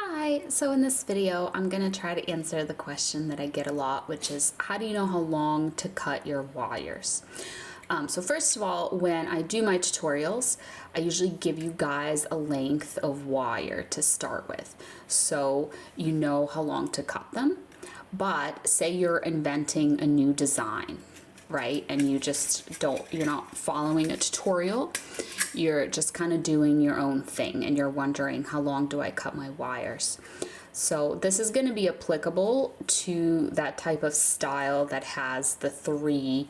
Hi, so in this video, I'm going to try to answer the question that I get a lot, which is how do you know how long to cut your wires? So first of all, when I do my tutorials, I usually give you guys a length of wire to start with, so you know how long to cut them. But say you're inventing a new design, right? And you're not following a tutorial. You're just kind of doing your own thing and you're wondering, how long do I cut my wires? So this is going to be applicable to that type of style that has the 3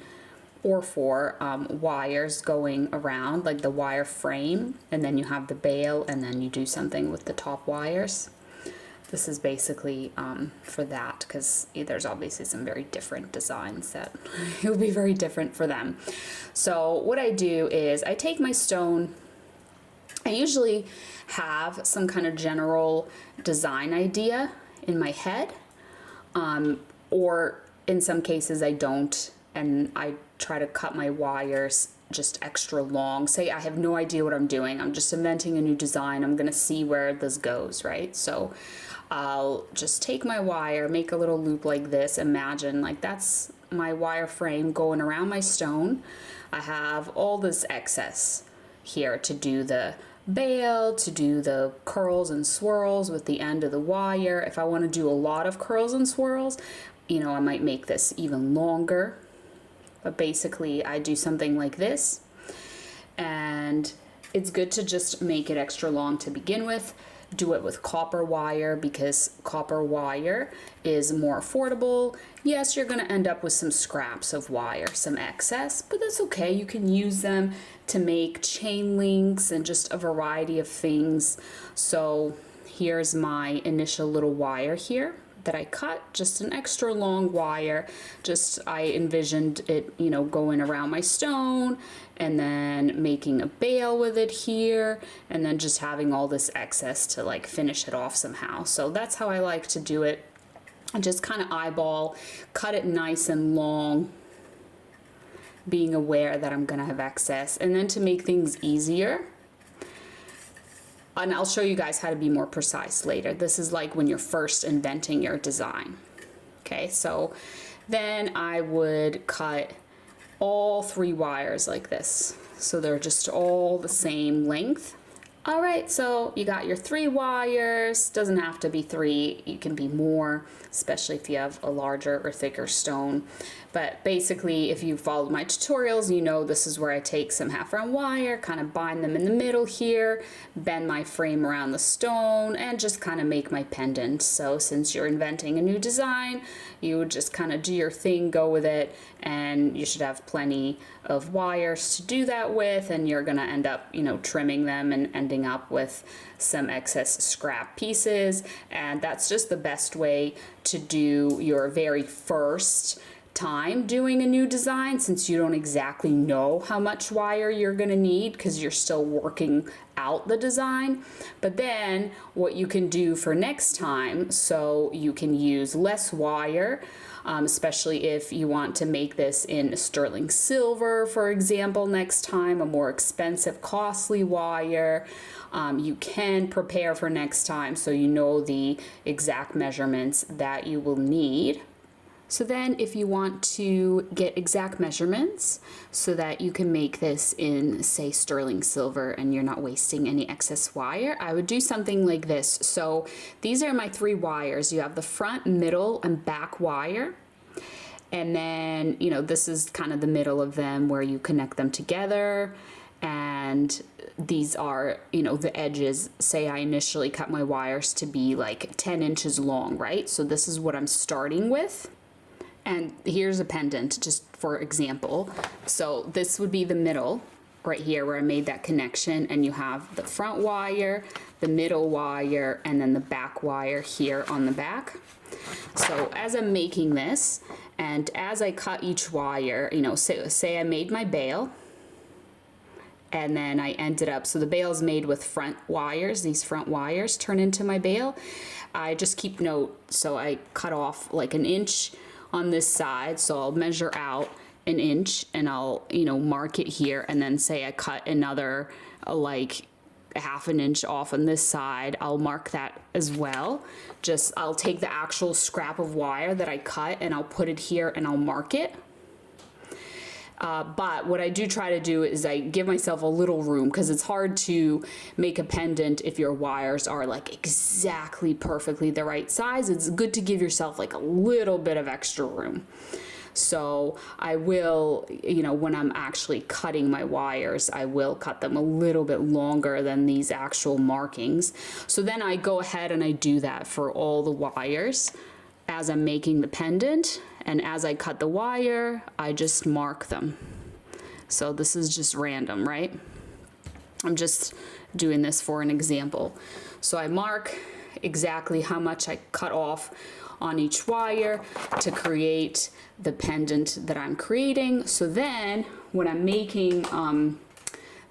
or 4 wires going around, like the wire frame, and then you have the bail, and then you do something with the top wires. This is basically for that, because there's obviously some very different designs that it will be very different for them. So what I do is I take my stone. I usually have some kind of general design idea in my head, or in some cases I don't, and I try to cut my wires just extra long. Say I have no idea what I'm doing. I'm just inventing a new design. I'm gonna see where this goes, right? So I'll just take my wire, make a little loop like this. Imagine like that's my wire frame going around my stone. I have all this excess here to do the bail, to do the curls and swirls with the end of the wire. If I want to do a lot of curls and swirls, I might make this even longer. But basically I do something like this, and it's good to just make it extra long to begin with. Do it with copper wire because copper wire is more affordable. Yes, you're going to end up with some scraps of wire, some excess, but that's okay. You can use them to make chain links and just a variety of things. So here's my initial little wire here that I cut, just an extra long wire. Just I envisioned it, going around my stone and then making a bail with it here, and then just having all this excess to like finish it off somehow. So that's how I like to do it. I just kind of eyeball, cut it nice and long, being aware that I'm gonna have excess. And then to make things easier, and I'll show you guys how to be more precise later. This is like when you're first inventing your design. Okay, so then I would cut all 3 wires like this. So they're just all the same length. All right, so you got your 3 wires. Doesn't have to be 3, you can be more, especially if you have a larger or thicker stone. But basically, if you followed my tutorials, this is where I take some half round wire, kind of bind them in the middle here, bend my frame around the stone, and just kind of make my pendant. So since you're inventing a new design, you would just kind of do your thing, go with it, and you should have plenty of wires to do that with, and you're gonna end up, trimming them and ending up with some excess scrap pieces. And that's just the best way to do your very first time doing a new design, since you don't exactly know how much wire you're going to need because you're still working out the design. But then what you can do for next time, so you can use less wire, especially if you want to make this in sterling silver, for example, next time, a more expensive, costly wire. You can prepare for next time so you know the exact measurements that you will need. So then if you want to get exact measurements so that you can make this in, say, sterling silver and you're not wasting any excess wire, I would do something like this. So these are my 3 wires. You have the front, middle, and back wire. And then, this is kind of the middle of them where you connect them together. And these are, the edges. Say I initially cut my wires to be like 10 inches long, right? So this is what I'm starting with. And here's a pendant, just for example. So this would be the middle right here where I made that connection, and you have the front wire, the middle wire, and then the back wire here on the back. So as I'm making this, and as I cut each wire, say I made my bail, and then I ended up, so the bail is made with front wires, these front wires turn into my bail. I just keep note, so I cut off like an inch on this side, so I'll measure out an inch and I'll mark it here, and then say I cut another like a half an inch off on this side, I'll mark that as well. Just, I'll take the actual scrap of wire that I cut and I'll put it here and I'll mark it. But what I do try to do is I give myself a little room, because it's hard to make a pendant if your wires are like exactly perfectly the right size. It's good to give yourself like a little bit of extra room. So I will, you know, when I'm actually cutting my wires, I will cut them a little bit longer than these actual markings. So then I go ahead and I do that for all the wires as I'm making the pendant. And as I cut the wire, I just mark them. So this is just random, right? I'm just doing this for an example. So I mark exactly how much I cut off on each wire to create the pendant that I'm creating. So then when I'm making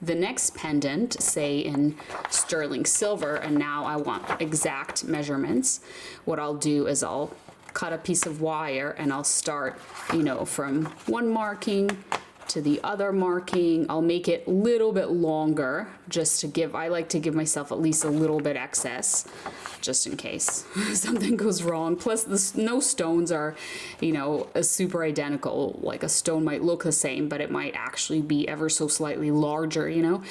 the next pendant, say in sterling silver, and now I want exact measurements, what I'll do is I'll cut a piece of wire and I'll start, you know, from one marking to the other marking. I'll make it a little bit longer just to give, I like to give myself at least a little bit excess just in case something goes wrong. Plus no stones are, you know, super identical. Like a stone might look the same, but it might actually be ever so slightly larger, you know?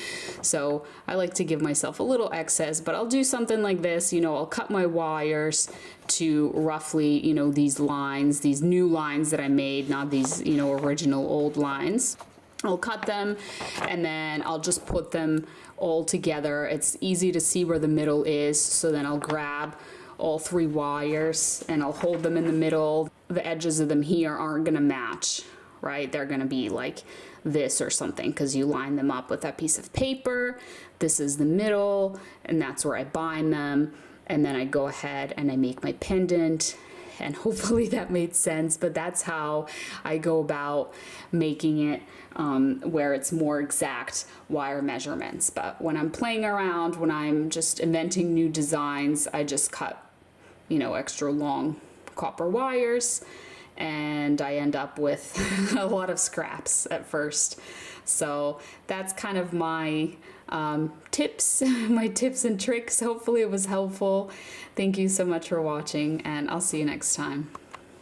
So I like to give myself a little excess, but I'll do something like this, you know, I'll cut my wires to roughly, you know, these lines, these new lines that I made, not these, you know, original old lines. I'll cut them and then I'll just put them all together. It's easy to see where the middle is. So then I'll grab all three wires and I'll hold them in the middle. The edges of them here aren't gonna match, right? They're gonna be like this or something because you line them up with that piece of paper. This is the middle and that's where I bind them. And then I go ahead and I make my pendant, and hopefully that made sense, but that's how I go about making it where it's more exact wire measurements. But when I'm playing around, when I'm just inventing new designs, I just cut, you know, extra long copper wires, and I end up with a lot of scraps at first. So that's kind of my tips, my tips and tricks. Hopefully it was helpful. Thank you so much for watching, and I'll see you next time.